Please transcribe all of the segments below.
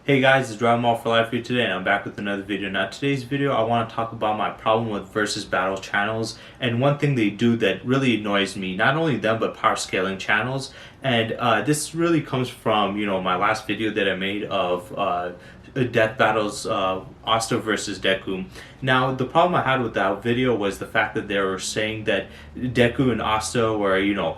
Hey guys, it's Dragon Ball for Life here today, and I'm back with another video. Now, today's video, I want to talk about my problem with versus battle channels, and one thing they do that really annoys me, not only them, but power scaling channels. And this really comes from, my last video that I made of Death Battles, Asta versus Deku. Now, the problem I had with that video was the fact that they were saying that Deku and Asta were,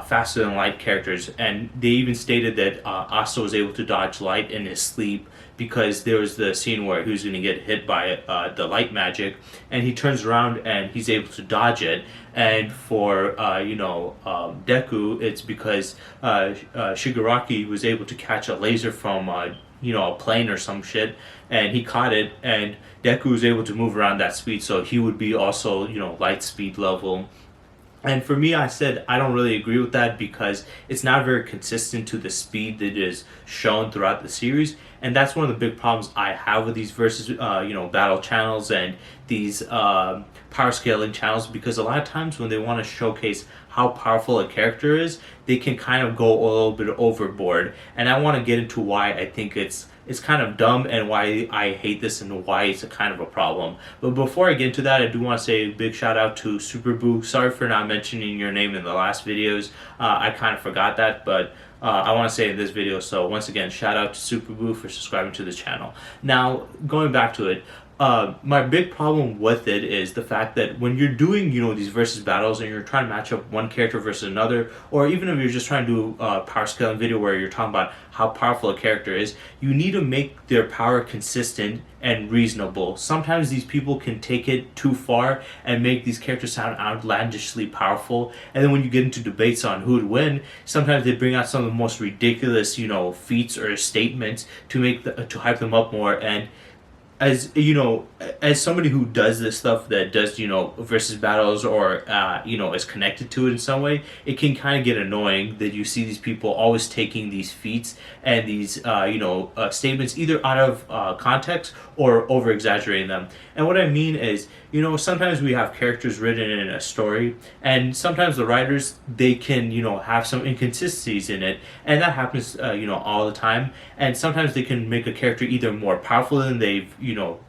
faster than light characters, and they even stated that Asta was able to dodge light in his sleep because there was the scene where he was going to get hit by the light magic, and he turns around and he's able to dodge it. And for Deku, it's because Shigaraki was able to catch a laser from a plane or some shit, and he caught it, and Deku was able to move around that speed, so he would be also light speed level. And for me, I said I don't really agree with that because it's not very consistent to the speed that is shown throughout the series, and that's one of the big problems I have with these versus battle channels and these power scaling channels, because a lot of times when they want to showcase how powerful a character is, they can kind of go a little bit overboard, and I want to get into why I think it's kind of dumb and why I hate this and why it's a kind of a problem. But before I get into that, I do want to say a big shout out to Super Boo. Sorry for not mentioning your name in the last videos. I kind of forgot that, but I want to say in this video. So once again, shout out to Super Boo for subscribing to the channel. Now, going back to it, my big problem with it is the fact that when you're doing, these versus battles and you're trying to match up one character versus another, or even if you're just trying to do a power scaling video where you're talking about how powerful a character is, you need to make their power consistent and reasonable. Sometimes these people can take it too far and make these characters sound outlandishly powerful, and then when you get into debates on who would win, sometimes they bring out some of the most ridiculous, feats or statements to hype them up more. And as somebody who does this stuff, that does versus battles, or is connected to it in some way, it can kind of get annoying that you see these people always taking these feats and these statements either out of context or over exaggerating them. And what I mean is, sometimes we have characters written in a story, and sometimes the writers, they can have some inconsistencies in it, and that happens all the time. And sometimes they can make a character either more powerful than they've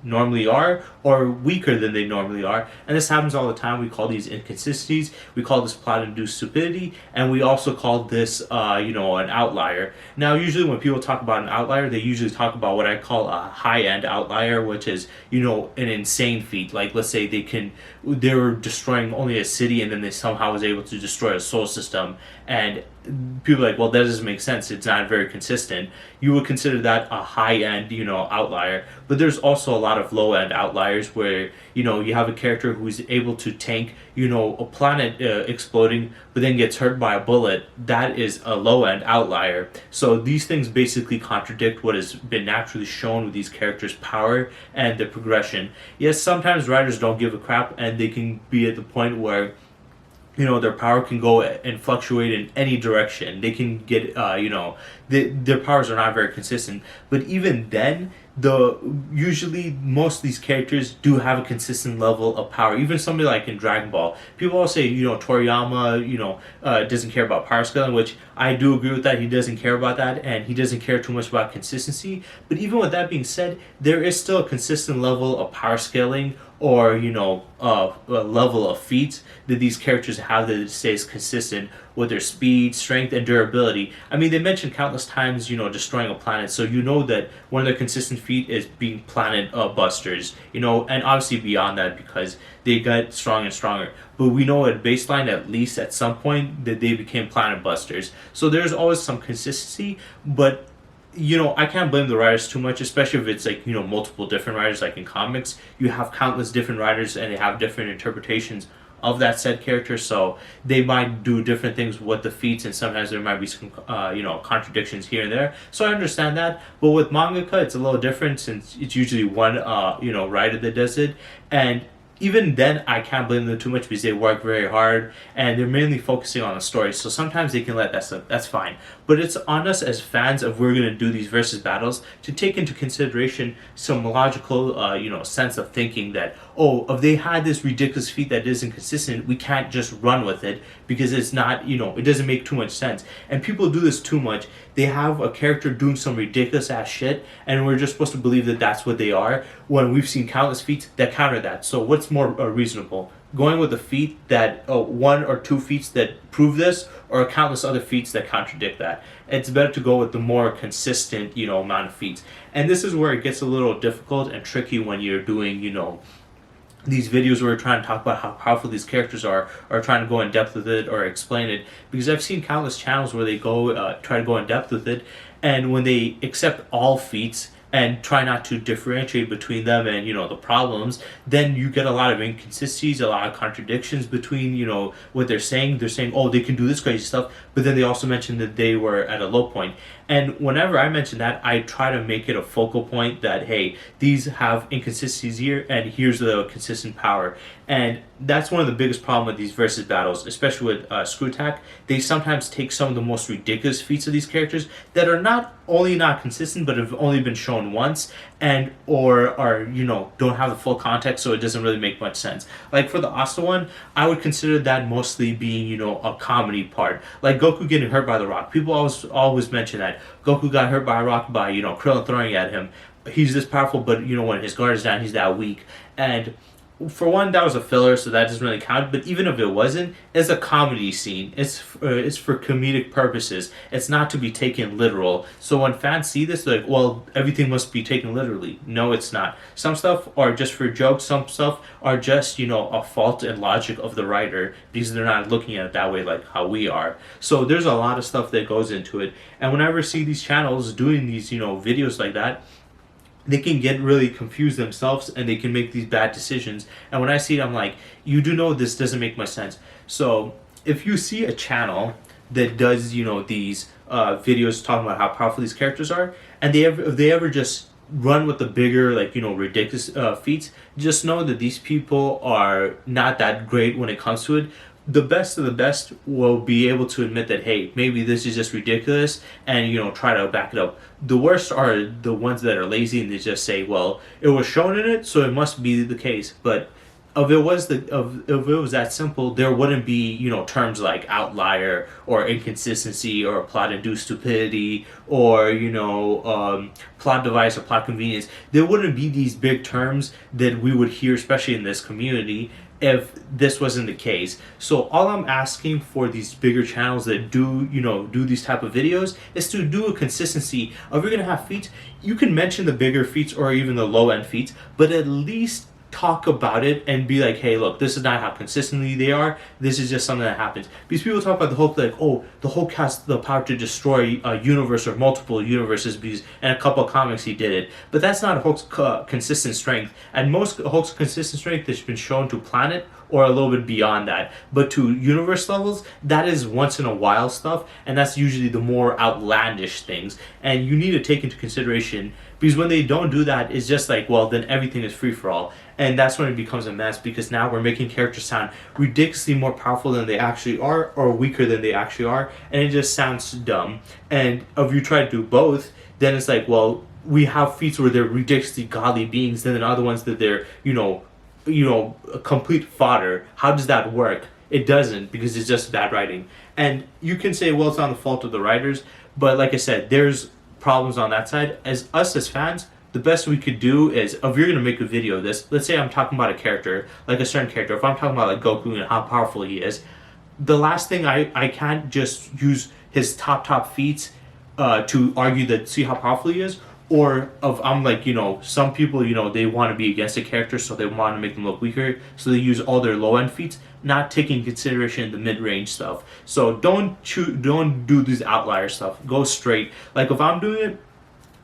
normally are, or weaker than they normally are, and this happens all the time. We call these inconsistencies, we call this plot induced stupidity, and we also call this an outlier. Now, usually when people talk about an outlier, they usually talk about what I call a high-end outlier, which is an insane feat. Like, let's say they were destroying only a city, and then they somehow was able to destroy a solar system, and people are like, well, that doesn't make sense, it's not very consistent. You would consider that a high-end outlier. But there's also a lot of low-end outliers where you have a character who's able to tank a planet exploding, but then gets hurt by a bullet. That is a low-end outlier. So these things basically contradict what has been naturally shown with these characters' power and their progression. Yes, sometimes writers don't give a crap, and they can be at the point where their power can go and fluctuate in any direction. They can get their powers are not very consistent, but even then, usually most of these characters do have a consistent level of power. Even somebody like in Dragon Ball, people all say Toriyama doesn't care about power scaling, which I do agree with that. He doesn't care about that, and he doesn't care too much about consistency. But even with that being said, there is still a consistent level of power scaling, or a level of feats that these characters have that stays consistent with their speed, strength, and durability. I mean, they mentioned countless times destroying a planet, so that one of their consistent feat is being planet busters, and obviously beyond that, because they got stronger and stronger. But we know at baseline, at least at some point, that they became planet busters. So there's always some consistency, but I can't blame the writers too much, especially if it's like, multiple different writers. Like in comics, you have countless different writers, and they have different interpretations of that said character, so they might do different things with the feats, and sometimes there might be some contradictions here and there. So I understand that, but with mangaka, it's a little different, since it's usually one writer that does it, and even then, I can't blame them too much because they work very hard and they're mainly focusing on the story. So sometimes they can let that stuff, that's fine. But it's on us as fans, if we're going to do these versus battles, to take into consideration some logical, sense of thinking that, oh, if they had this ridiculous feat that isn't consistent, we can't just run with it because it's not, it doesn't make too much sense. And people do this too much. They have a character doing some ridiculous ass shit, and we're just supposed to believe that that's what they are, when we've seen countless feats that counter that. So what's more reasonable? Going with a feat that, one or two feats that prove this, or countless other feats that contradict that? It's better to go with the more consistent, amount of feats. And this is where it gets a little difficult and tricky when you're doing, these videos where we're trying to talk about how powerful these characters are, or trying to go in depth with it or explain it. Because I've seen countless channels where they go try to go in depth with it, and when they accept all feats and try not to differentiate between them and the problems, then you get a lot of inconsistencies, a lot of contradictions between what they're saying. They're saying, oh, they can do this crazy stuff, but then they also mention that they were at a low point. And whenever I mention that, I try to make it a focal point that, hey, these have inconsistencies here, and here's the consistent power. And that's one of the biggest problems with these versus battles, especially with Screwtac. They sometimes take some of the most ridiculous feats of these characters that are not only not consistent, but have only been shown once, and or are don't have the full context, so it doesn't really make much sense. Like for the Asta one, I would consider that mostly being a comedy part, like Goku getting hurt by the rock. People always mention that Goku got hurt by a rock by Krillin throwing at him. He's this powerful, but when his guard is down, he's that weak. And for one, that was a filler, so that doesn't really count. But even if it wasn't, it's a comedy scene. It's for comedic purposes. It's not to be taken literal. So when fans see this, they're like, well, everything must be taken literally. No, it's not. Some stuff are just for jokes. Some stuff are just, a fault in logic of the writer, because they're not looking at it that way like how we are. So there's a lot of stuff that goes into it. And whenever I see these channels doing these, videos like that, they can get really confused themselves, and they can make these bad decisions. And when I see it, I'm like, you do know this doesn't make much sense. So if you see a channel that does these videos talking about how powerful these characters are, and if they ever just run with the bigger ridiculous feats, just know that these people are not that great when it comes to it. The best of the best will be able to admit that, hey, maybe this is just ridiculous, and try to back it up. The worst are the ones that are lazy and they just say, well, it was shown in it, so it must be the case. But if it was that simple, there wouldn't be terms like outlier or inconsistency or plot-induced stupidity or plot device or plot convenience. There wouldn't be these big terms that we would hear, especially in this community, if this wasn't the case. So all I'm asking for these bigger channels that do these type of videos is to do a consistency. If you're gonna have feats, you can mention the bigger feats or even the low end feats, but at least talk about it and be like, hey, look, this is not how consistently they are. This is just something that happens. Because people talk about the Hulk like, oh, the Hulk has the power to destroy a universe or multiple universes, because in a couple of comics he did it. But that's not Hulk's consistent strength. And most Hulk's consistent strength has been shown to planet or a little bit beyond that. But to universe levels, that is once in a while stuff, and that's usually the more outlandish things. And you need to take into consideration, because when they don't do that, it's just like, well, then everything is free for all. And that's when it becomes a mess, because now we're making characters sound ridiculously more powerful than they actually are, or weaker than they actually are, and it just sounds dumb. And if you try to do both, then it's like, well, we have feats where they're ridiculously godly beings, and then other ones that they're, a complete fodder. How does that work? It doesn't, because it's just bad writing. And you can say, well, it's not the fault of the writers, but like I said, there's problems on that side. As fans, the best we could do is, if you're going to make a video of this, let's say I'm talking about a character, like a certain character, if I'm talking about like Goku and how powerful he is, the last thing, I can't just use his top feats to argue that, see how powerful he is. Or if I'm like, some people, they want to be against a character, so they want to make them look weaker, so they use all their low-end feats, not taking into consideration the mid-range stuff. So don't do these outlier stuff. Go straight. Like if I'm doing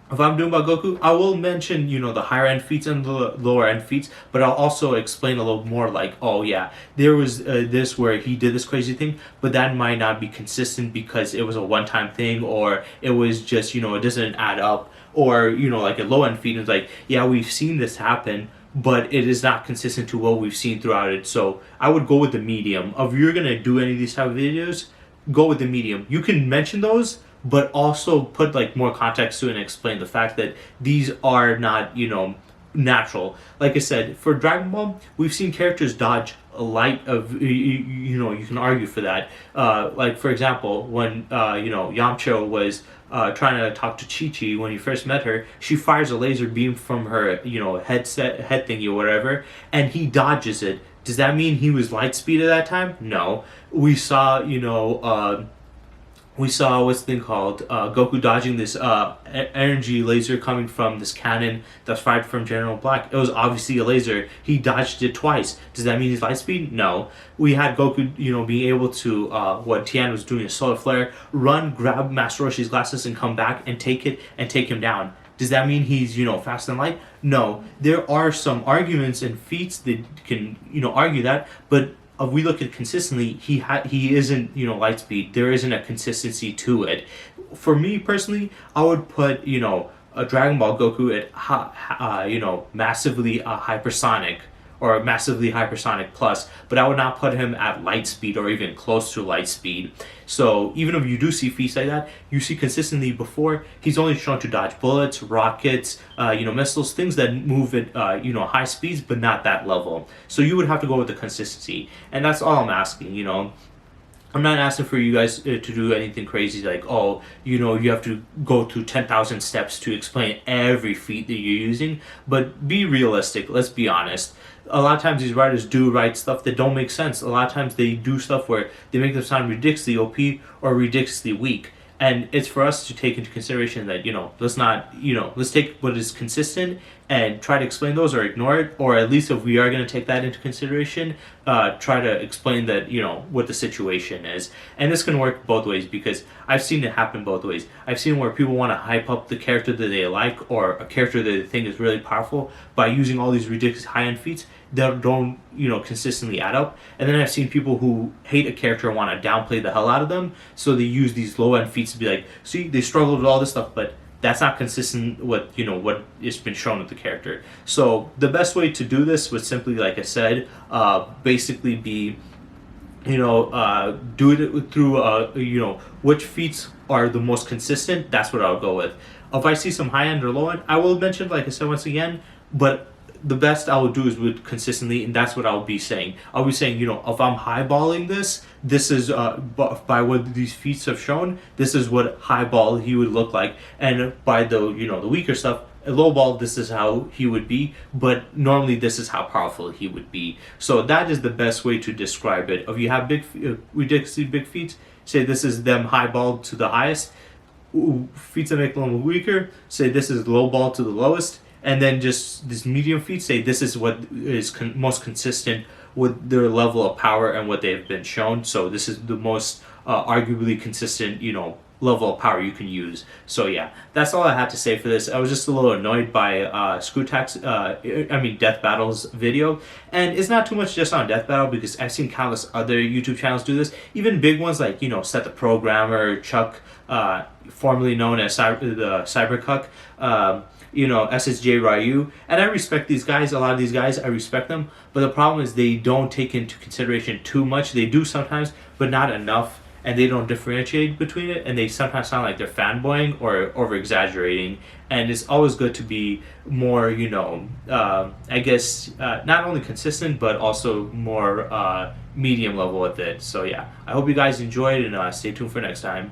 about Goku, I will mention, the higher end feats and the lower end feats, but I'll also explain a little more like, oh yeah, there was this where he did this crazy thing, but that might not be consistent because it was a one-time thing, or it was just, it doesn't add up. Or, like a low end feat is like, yeah, we've seen this happen, but it is not consistent to what we've seen throughout it. So I would go with the medium. If you're going to do any of these type of videos, go with the medium. You can mention those, but also put like more context to it and explain the fact that these are not, natural. Like I said, for Dragon Ball, we've seen characters dodge a light of you can argue for that. Like for example, when Yamcha was trying to talk to Chi Chi when he first met her, she fires a laser beam from her head thingy or whatever, and he dodges it. Does that mean he was light speed at that time? No. We saw what's the thing called Goku dodging this energy laser coming from this cannon that's fired from General Black. It was obviously a laser. He dodged it twice. Does that mean he's light speed? No. We had Goku, being able to what Tien was doing, a solar flare, run, grab Master Roshi's glasses, and come back and take it and take him down. Does that mean he's fast and light? No. There are some arguments and feats that can argue that, but if we look at consistently, he isn't light speed. There isn't a consistency to it. For me personally, I would put a Dragon Ball Goku at massively hypersonic or massively hypersonic plus, but I would not put him at light speed or even close to light speed. So even if you do see feats like that, you see consistently before he's only shown to dodge bullets, rockets, missiles, things that move at high speeds, but not that level. So you would have to go with the consistency, and that's all I'm asking. I'm not asking for you guys to do anything crazy like, oh, you have to go through 10,000 steps to explain every feat that you're using, but be realistic. Let's be honest. A lot of times these writers do write stuff that don't make sense. A lot of times they do stuff where they make them sound ridiculously OP or ridiculously weak. And it's for us to take into consideration that, let's take what is consistent and try to explain those or ignore it. Or at least if we are going to take that into consideration, try to explain that, what the situation is. And this can work both ways because I've seen it happen both ways. I've seen where people want to hype up the character that they like or a character that they think is really powerful by using all these ridiculous high-end feats that don't consistently add up. And then I've seen people who hate a character and want to downplay the hell out of them, so they use these low end feats to be like, see, they struggled with all this stuff, but that's not consistent with what has been shown with the character. So the best way to do this would simply, like I said, basically be do it through which feats are the most consistent. That's what I'll go with. If I see some high end or low end, I will mention, like I said once again, but the best I will do is with consistently, and that's what I'll be saying. I'll be saying, if I'm highballing this is by what these feats have shown, this is what highball he would look like, and by the the weaker stuff, low ball, this is how he would be, but normally this is how powerful he would be. So that is the best way to describe it. If you have ridiculously big feats, say this is them highball to the highest. Feats that make them weaker, say this is low ball to the lowest. And then just this medium feat, say this is what is most consistent with their level of power and what they've been shown. So this is the most arguably consistent, level of power you can use. So yeah, that's all I had to say for this. I was just a little annoyed by Death Battle's video. And it's not too much just on Death Battle because I've seen countless other YouTube channels do this. Even big ones like, Set the Programmer, Chuck, formerly known as the Cybercuck, SSJ Ryu, and I respect these guys. A lot of these guys, I respect them, but the problem is they don't take into consideration too much. They do sometimes, but not enough, and they don't differentiate between it, and they sometimes sound like they're fanboying or over exaggerating. And it's always good to be more, not only consistent but also more medium level with it. So yeah, I hope you guys enjoyed, and stay tuned for next time.